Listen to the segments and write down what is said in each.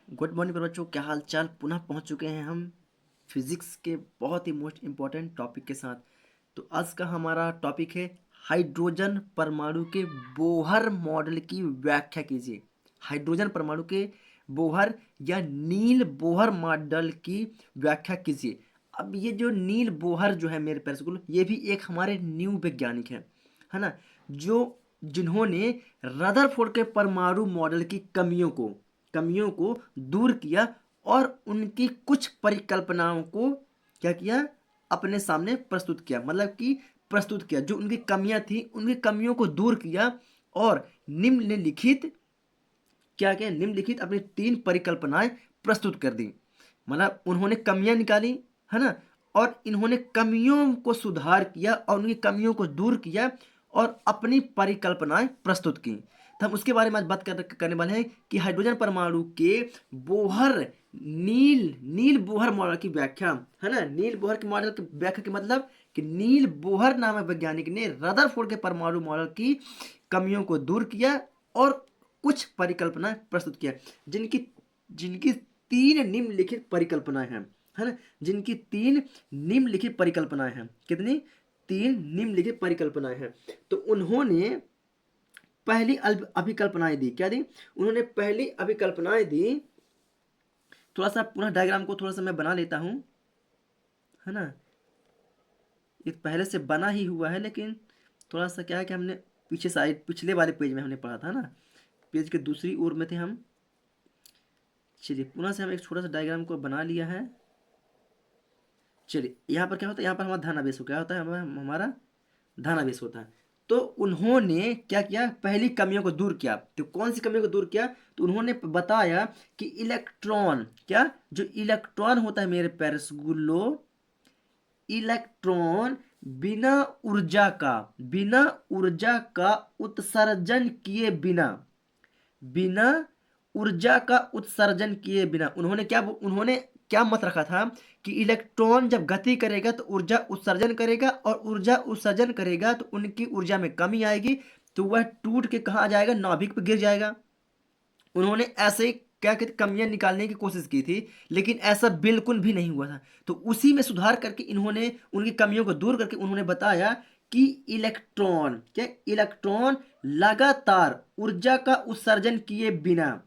Good morning पर बच्चों, क्या हाल चाल। पुनः पहुंच चुके हैं हम फिजिक्स के बहुत ही मोस्ट इम्पोर्टेंट टॉपिक के साथ। तो आज का हमारा टॉपिक है हाइड्रोजन परमाणु के बोहर मॉडल की व्याख्या कीजिए। हाइड्रोजन परमाणु के बोहर या नील बोहर मॉडल की व्याख्या कीजिए। अब ये जो नील बोहर जो है मेरे प्यारे स्कूल, ये भी एक हमारे न्यू वैज्ञानिक है ना, जो जिन्होंने रदरफोर्ड के परमाणु मॉडल की कमियों को दूर किया और उनकी कुछ परिकल्पनाओं को क्या किया, अपने सामने प्रस्तुत किया। मतलब कि प्रस्तुत किया, जो उनकी कमियां थी उनकी कमियों को दूर किया और निम्नलिखित क्या क्या निम्नलिखित अपनी 3 परिकल्पनाएं प्रस्तुत कर दी। मतलब उन्होंने कमियां निकाली, है ना, और इन्होंने कमियों को सुधार किया और उनकी कमियों को दूर किया और अपनी परिकल्पनाएं प्रस्तुत की। तो हम उसके बारे में आज बात करने वाले हैं कि हाइड्रोजन परमाणु के बोहर नील नील बोहर मॉडल की व्याख्या, है ना। नील बोहर के मॉडल की व्याख्या के मतलब कि नील बोहर नामक वैज्ञानिक ने रदरफोर्ड के परमाणु मॉडल की कमियों को दूर किया और कुछ परिकल्पना प्रस्तुत किया, जिनकी जिनकी 3 निम्नलिखित परिकल्पनाएं हैं, है ना। जिनकी 3 निम्नलिखित परिकल्पनाएं हैं। कितनी? 3 निम्नलिखित परिकल्पनाएं हैं। तो उन्होंने पहली अभिकल्पनाएं दी। क्या दी? उन्होंने पहली अभिकल्पनाएं दी। थोड़ा सा पुनः डायग्राम को थोड़ा सा मैं बना लेता हूं, है ना। ये पहले से बना ही हुआ है, लेकिन थोड़ा सा क्या है कि हमने पीछे साइड पिछले वाले पेज में हमने पढ़ा था ना, पेज के दूसरी ओर में थे हम। चलिए पुनः से हम एक छोटा सा डायग्राम को बना लिया है। चलिए यहाँ पर क्या होता है, यहाँ पर हमारा धनावेश क्या होता है, हमारा धनावेश होता है। तो उन्होंने क्या किया, पहली कमियों को दूर किया। तो कौन सी कमियों को दूर किया? तो उन्होंने बताया कि इलेक्ट्रॉन, क्या जो इलेक्ट्रॉन होता है मेरे प्यारे स्कूलो, इलेक्ट्रॉन बिना ऊर्जा का उत्सर्जन किए बिना ऊर्जा का उत्सर्जन किए बिना उन्होंने क्या मत रखा था कि इलेक्ट्रॉन जब गति करेगा तो ऊर्जा उत्सर्जन करेगा और ऊर्जा उत्सर्जन करेगा तो उनकी ऊर्जा में कमी आएगी, तो वह टूट के कहाँ आ जाएगा, नाभिक पर गिर जाएगा। उन्होंने ऐसे क्या कहते कमियां निकालने की कोशिश की थी, लेकिन ऐसा बिल्कुल भी नहीं हुआ था। तो उसी में सुधार करके इन्होंने उनकी कमियों को दूर करके उन्होंने बताया कि इलेक्ट्रॉन लगातार ऊर्जा का उत्सर्जन किए बिना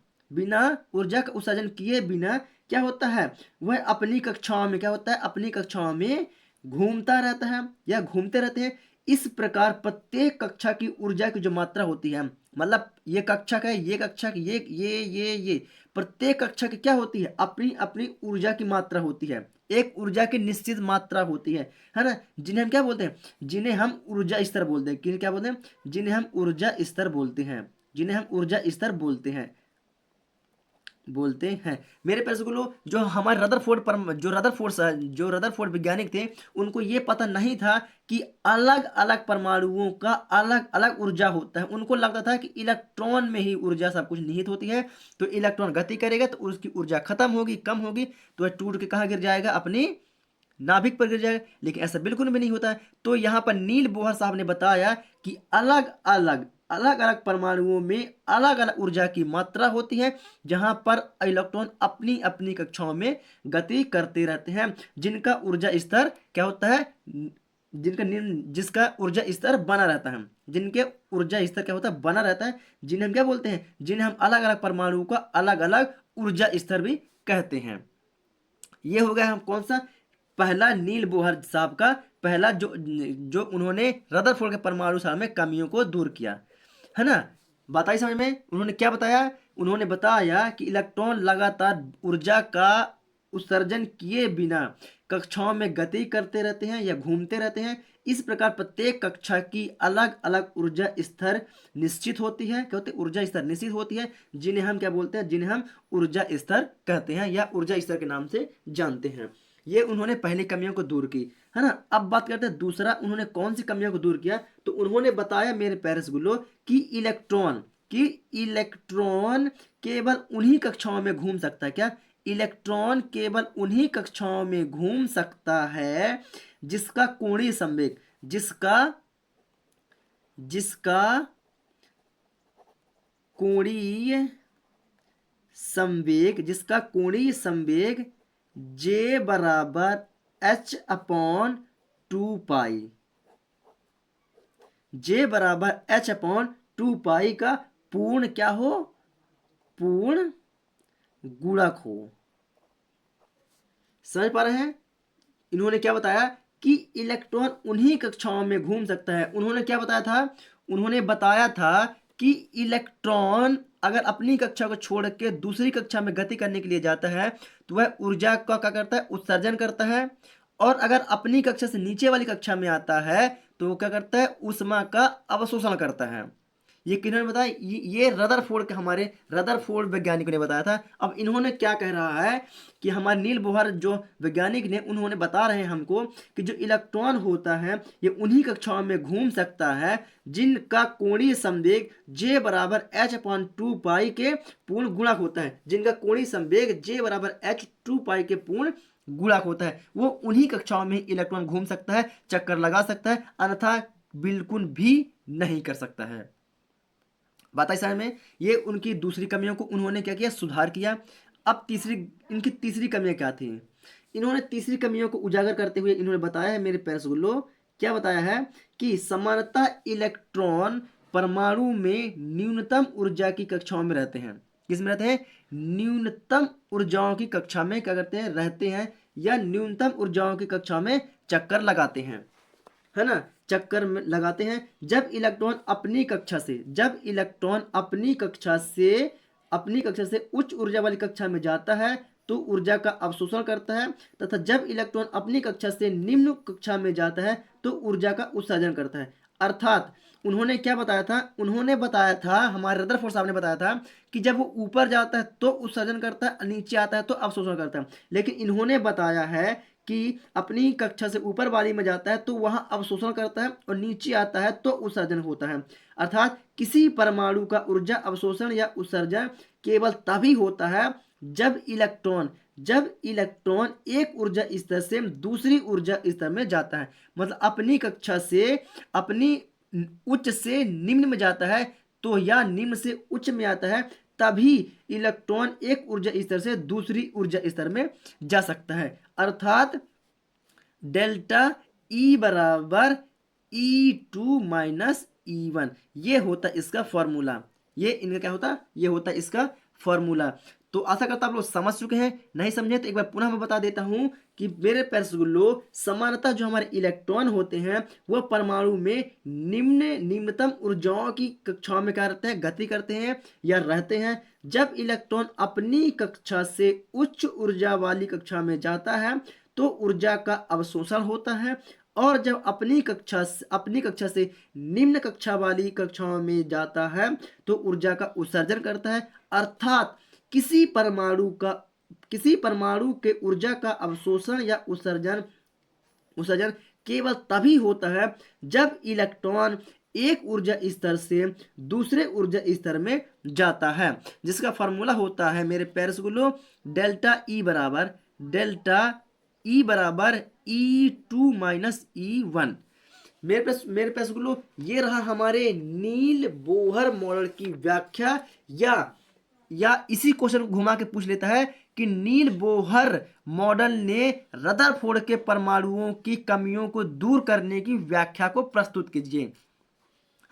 ऊर्जा का उत्सर्जन किए बिना क्या होता है, वह अपनी कक्षाओं में क्या होता है, अपनी कक्षाओं में घूमता रहता है या घूमते रहते हैं। इस प्रकार प्रत्येक कक्षा की ऊर्जा की जो मात्रा होती है, मतलब ये कक्षा का है, ये कक्षा की, ये प्रत्येक कक्षा की क्या होती है, अपनी अपनी ऊर्जा की मात्रा होती है। एक ऊर्जा की निश्चित मात्रा होती है ना, जिन्हें हम क्या बोलते हैं, जिन्हें हम ऊर्जा स्तर बोलते हैं। क्या बोलते हैं? जिन्हें हम ऊर्जा स्तर बोलते हैं, जिन्हें हम ऊर्जा स्तर बोलते हैं मेरे प्यारे स्कूलों। जो हमारे रदरफोर्ड पर जो रदरफोर्ड वैज्ञानिक थे, उनको ये पता नहीं था कि अलग अलग परमाणुओं का अलग अलग ऊर्जा होता है। उनको लगता था कि इलेक्ट्रॉन में ही ऊर्जा सब कुछ निहित होती है। तो इलेक्ट्रॉन गति करेगा तो उसकी ऊर्जा खत्म होगी, कम होगी, तो वह टूट के कहाँ गिर जाएगा, अपनी नाभिक पर गिर जाएगा। लेकिन ऐसा बिल्कुल भी नहीं होता है। तो यहाँ पर नील बोहर साहब ने बताया कि अलग अलग परमाणुओं में अलग अलग ऊर्जा की मात्रा होती है, जहां पर इलेक्ट्रॉन अपनी अपनी कक्षाओं में गति करते रहते हैं, जिनका ऊर्जा स्तर क्या होता है, जिसका ऊर्जा स्तर बना रहता है, जिनके ऊर्जा स्तर क्या होता है, बना रहता है, जिन्हें हम क्या बोलते हैं, जिन्हें हम अलग अलग परमाणुओं का अलग अलग ऊर्जा स्तर भी कहते हैं। ये हो गया हम कौन सा, पहला नील बोहर साहब का पहला जो जो उन्होंने रदरफोर्ड के परमाणु सार में कमियों को दूर किया, है ना। बात आई समझ में? उन्होंने क्या बताया? उन्होंने बताया कि इलेक्ट्रॉन लगातार ऊर्जा का उत्सर्जन किए बिना कक्षाओं में गति करते रहते हैं या घूमते रहते हैं। इस प्रकार प्रत्येक कक्षा की अलग अलग ऊर्जा स्तर निश्चित होती है। क्या होती है? ऊर्जा स्तर निश्चित होती है, जिन्हें हम क्या बोलते हैं, जिन्हें हम ऊर्जा स्तर कहते हैं या ऊर्जा स्तर के नाम से जानते हैं। ये उन्होंने पहली कमियों को दूर की, है ना। अब बात करते हैं दूसरा, उन्होंने कौन सी कमियों को दूर किया। तो उन्होंने बताया मेरे प्यारे गुल्लो कि इलेक्ट्रॉन केवल उन्हीं कक्षाओं में घूम सकता है। क्या? इलेक्ट्रॉन केवल उन्हीं कक्षाओं में घूम सकता है जिसका कोणीय संवेग जिसका जिसका कोणीय संवेग, जिसका कोणीय संवेग J बराबर H/2 पाई, J बराबर H/2 पाई का पूर्ण क्या हो, पूर्ण गुणक हो। समझ पा रहे हैं? इन्होंने क्या बताया कि इलेक्ट्रॉन उन्हीं कक्षाओं में घूम सकता है। उन्होंने क्या बताया था, उन्होंने बताया था कि इलेक्ट्रॉन अगर अपनी कक्षा को छोड़ के दूसरी कक्षा में गति करने के लिए जाता है तो वह ऊर्जा का क्या करता है, उत्सर्जन करता है। और अगर अपनी कक्षा से नीचे वाली कक्षा में आता है तो वो क्या करता है, ऊष्मा का अवशोषण करता है। ये किन्होंने बताया, ये रदरफोर्ड के, हमारे रदरफोर्ड वैज्ञानिकों ने बताया था। अब इन्होंने क्या कह रहा है कि हमारे नील बोहर जो वैज्ञानिक ने, उन्होंने बता रहे हैं हमको कि जो इलेक्ट्रॉन होता है ये उन्हीं कक्षाओं में घूम सकता है जिनका कोणीय संवेग J बराबर H/2 पाई के पूर्ण गुणक होता है। जिनका कोणीय संवेग J बराबर H/2 पाई के पूर्ण गुणक होता है, वो उन्हीं कक्षाओं में इलेक्ट्रॉन घूम सकता है, चक्कर लगा सकता है, अन्यथा बिल्कुल भी नहीं कर सकता है। बात आई समझ में? ये उनकी दूसरी कमियों को उन्होंने क्या किया, सुधार किया। अब इनकी तीसरी कमियां क्या थी? इन्होंने तीसरी कमियों को उजागर करते हुए इन्होंने बताया है मेरे प्यारे सुगुल्लो, क्या बताया है कि सामान्यतः इलेक्ट्रॉन परमाणु में न्यूनतम ऊर्जा की कक्षाओं में रहते हैं। किस में रहते हैं? न्यूनतम ऊर्जाओं की कक्षा में क्या करते हैं, रहते हैं, या न्यूनतम ऊर्जाओं की कक्षा में चक्कर लगाते हैं, है ना, चक्कर में लगाते हैं। जब इलेक्ट्रॉन अपनी कक्षा से उच्च ऊर्जा वाली कक्षा में जाता है तो ऊर्जा का अवशोषण करता है, तथा जब इलेक्ट्रॉन अपनी कक्षा से निम्न कक्षा में जाता है तो ऊर्जा का उत्सर्जन करता है। अर्थात उन्होंने क्या बताया था, उन्होंने बताया था, हमारे रदरफोर्ड साहब ने बताया था कि जब वो ऊपर जाता है तो उत्सर्जन करता है, नीचे आता है तो अवशोषण करता है। लेकिन इन्होंने बताया है कि अपनी कक्षा से ऊपर वाली में जाता है तो वहां अवशोषण करता है और नीचे आता है तो उत्सर्जन होता है। अर्थात किसी परमाणु का ऊर्जा अवशोषण या उत्सर्जन केवल तभी होता है जब इलेक्ट्रॉन एक ऊर्जा स्तर से दूसरी ऊर्जा स्तर में जाता है। मतलब अपनी कक्षा से अपनी उच्च से निम्न में जाता है तो, या निम्न से उच्च में आता है, तभी इलेक्ट्रॉन एक ऊर्जा स्तर से दूसरी ऊर्जा स्तर में जा सकता है। अर्थात डेल्टा E बराबर E2 - E1, ये होता इसका फॉर्मूला। ये इनका क्या होता, ये होता इसका फॉर्मूला। तो आशा करता आप लोग समझ चुके हैं। नहीं समझे तो एक बार पुनः मैं बता देता हूं कि मेरे पैरसगुल्लो, सामान्यतः जो हमारे इलेक्ट्रॉन होते हैं वह परमाणु में निम्नतम ऊर्जाओं की कक्षाओं में क्या रहते हैं, गति करते हैं या रहते हैं। जब इलेक्ट्रॉन अपनी कक्षा से उच्च ऊर्जा वाली कक्षा में जाता है तो ऊर्जा का अवशोषण होता है, और जब अपनी कक्षा से निम्न कक्षा वाली कक्षाओं में जाता है तो ऊर्जा का उत्सर्जन करता है। अर्थात किसी परमाणु के ऊर्जा का अवशोषण या उत्सर्जन केवल तभी होता है जब इलेक्ट्रॉन एक ऊर्जा स्तर से दूसरे ऊर्जा स्तर में जाता है, जिसका फॉर्मूला होता है मेरे प्यारे स्कूलों, डेल्टा ई बराबर E2 - E1। मेरे पास गुलो, ये रहा हमारे नील बोहर मॉडल की व्याख्या। या इसी क्वेश्चन को घुमा के पूछ लेता है कि नील बोहर मॉडल ने रदरफोर्ड के परमाणुओं की कमियों को दूर करने की व्याख्या को प्रस्तुत कीजिए,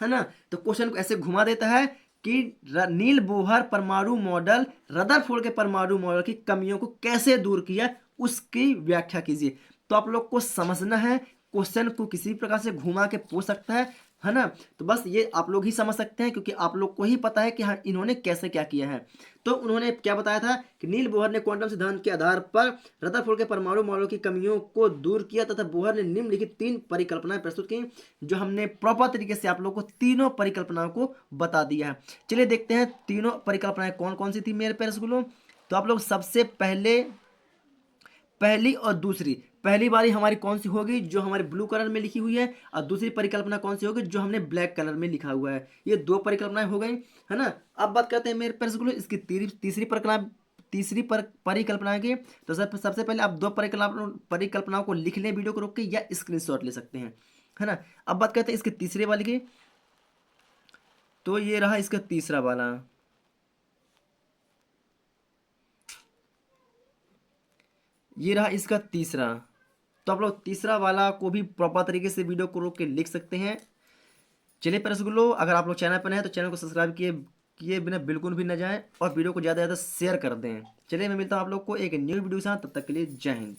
है ना। तो क्वेश्चन को ऐसे घुमा देता है कि नील बोहर परमाणु मॉडल रदरफोर्ड के परमाणु मॉडल की कमियों को कैसे दूर किया, उसकी व्याख्या कीजिए। तो आप लोग को समझना है, क्वेश्चन को किसी प्रकार से घुमा के पूछ सकता है ना। तो बस ये आप लोग ही समझ सकते हैं क्योंकि आप लोग को ही पता है कि हाँ इन्होंने कैसे क्या किया है। तो उन्होंने क्या बताया था कि नील बोहर ने क्वांटम सिद्धांत के आधार पर रदरफोर्ड के परमाणु मॉडल की कमियों को दूर किया, तथा बोहर ने निम्नलिखित 3 परिकल्पनाएं प्रस्तुत की, जो हमने प्रॉपर तरीके से आप लोग को तीनों परिकल्पनाओं को बता दिया है। चलिए देखते हैं तीनों परिकल्पनाएं कौन कौन सी थी मेरे प्यारे स्कूलों। तो आप लोग सबसे पहली और दूसरी, पहली बारी हमारी कौन सी होगी, जो हमारे ब्लू कलर में लिखी हुई है, और दूसरी परिकल्पना कौन सी होगी, जो हमने ब्लैक कलर में लिखा हुआ है। ये 2 परिकल्पनाएं हो गई, है ना। अब बात करते हैं मेरे प्यारे इसकी तीसरी परिकल्पना की। तो सबसे पहले आप 2 परिकल्पनाओं को लिख लें वीडियो को रोक के, या स्क्रीनशॉट ले सकते हैं, है ना। अब बात करते हैं इसके तीसरे वाले की। तो ये रहा इसका तीसरा वाला, ये रहा इसका तीसरा। तो आप लोग तीसरा वाला को भी प्रॉपर तरीके से वीडियो को रोक के लिख सकते हैं। चलिए पर रसगुल्लो, अगर आप लोग चैनल पर नए हैं तो चैनल को सब्सक्राइब किए किए बिना बिल्कुल भी न जाएं और वीडियो को ज़्यादा से ज़्यादा शेयर कर दें। चलिए मैं मिलता हूँ आप लोग को एक न्यू वीडियो के साथ, तब तक के लिए जय हिंद।